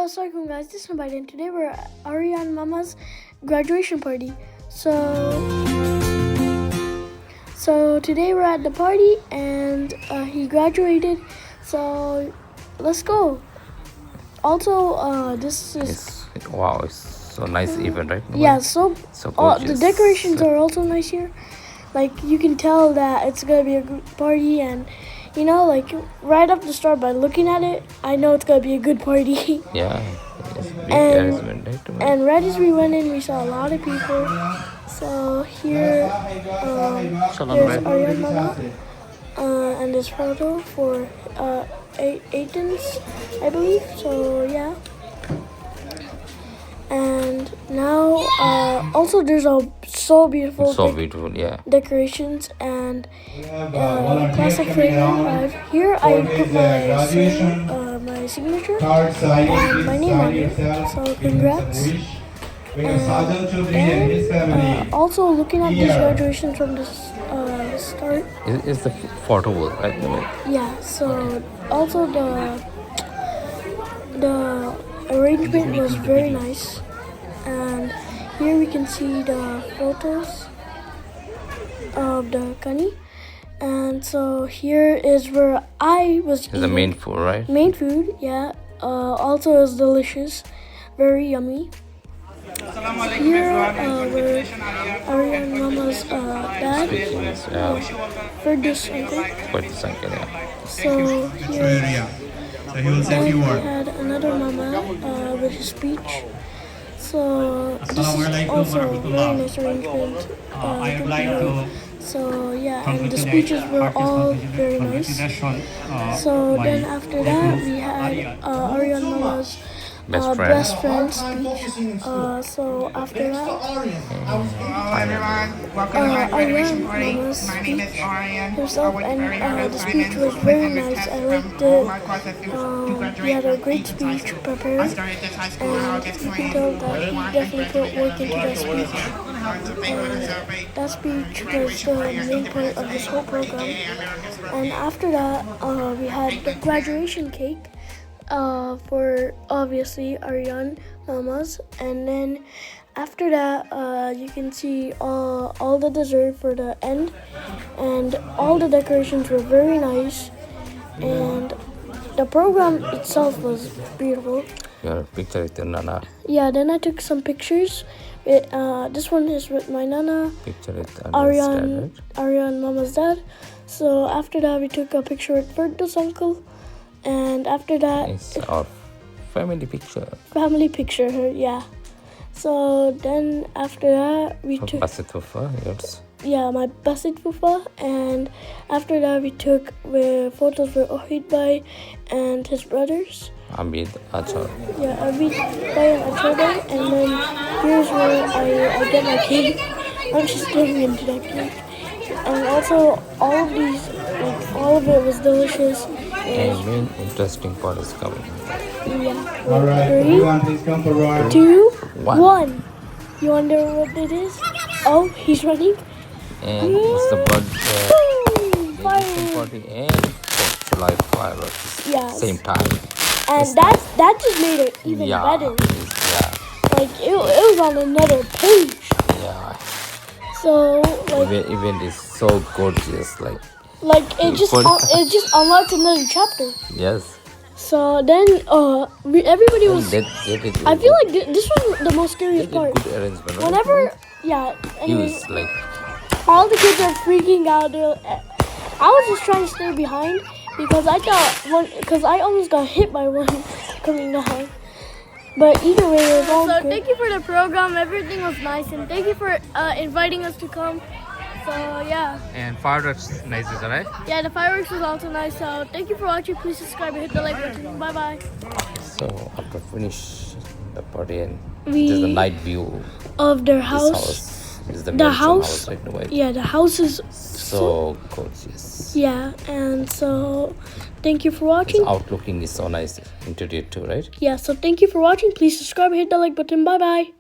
Assalamualaikum guys, this is Biden. Today we're at Areyan Mama's graduation party. So today we're at the party and he graduated. So let's go. Also, this is Wow, it's so nice event, right? yeah. So gorgeous. the decorations are also nice here. Like you can tell that it's gonna be a good party, and you know, like right up the start by looking at it, I know it's gonna be a good party. Yeah, it's big arrangement, right? And right as we went in, we saw a lot of people. So here, there's Areyan Mama and this photo for Aiden's, I believe. So yeah. And now, also there's so beautiful, yeah. decorations and classic flavor. Here I put my signature and my name on it. So congrats. And also looking at these graduations from the start. It's the photo booth, right? Yeah. So also the arrangement was very nice, and here we can see the photos of the kani. And so here is where I was eating. The main food, right? Main food, yeah. Also is delicious, very yummy. Here where Areyan Mama's dad, Fergus uncle. Yeah. So here. Then we had another mama with his speech. So this is also a very nice arrangement. So yeah, and the speeches were all very nice. So then after that we had Areyan Mama's best friend speech. So after that, Areyan Mama's speech herself, and the speech was very nice. I liked it. He had a great speech prepared, and you can tell that he definitely put work into that speech. And that speech was the main part of this whole program. And after that, we had the graduation cake. For obviously Areyan Mama's, and then after that you can see all the dessert for the end, and all the decorations were very nice, and the program itself was beautiful. Your picture with your nana. Yeah, then I took some pictures. This one is with my nana. Picture with Areyan, dad, right? Areyan Mama's dad. So after that we took a picture with Fergus uncle. And after that, it's our family picture. Family picture, yeah. So then after that, we took Basit Fufa, yours. Yeah, my Basit Fufa. And after that, we took photos with Ohid Bhai and his brothers. Abid, Achar. Yeah, Abid Bhai and Achar Bhai. And then here's where I get my cake. I'm just getting into that cake. And also, all of these, like, all of it was delicious. And main interesting part is coming. Yeah. Alright, everyone please come forward. 2, 1. You wonder what it is? Oh, he's running. And it's the birthday party and 4th of July fireworks. Yes. Same time. And that just made it even better. Yeah. Like it was on another page. Yeah. So like event is so gorgeous, like it just unlocked another chapter. Yes. So then everybody was. I feel like this was the most scariest part. Good arrangement. Right? Whenever He was like all the kids are freaking out. I was just trying to stay behind because I thought because I almost got hit by one coming down. But either way, it was all good. So thank you for the program. Everything was nice, and thank you for inviting us to come. So yeah. And fireworks nice, right? Yeah, the fireworks was also nice. So thank you for watching. Please subscribe and hit the like button. Bye bye. So after finish the party and this is the night view of their house. house. This is the house right now. Yeah, the house is so gorgeous. Yeah, and so thank you for watching. Its outlooking is so nice. Interior too, right? Yeah, so thank you for watching. Please subscribe and hit the like button. Bye bye.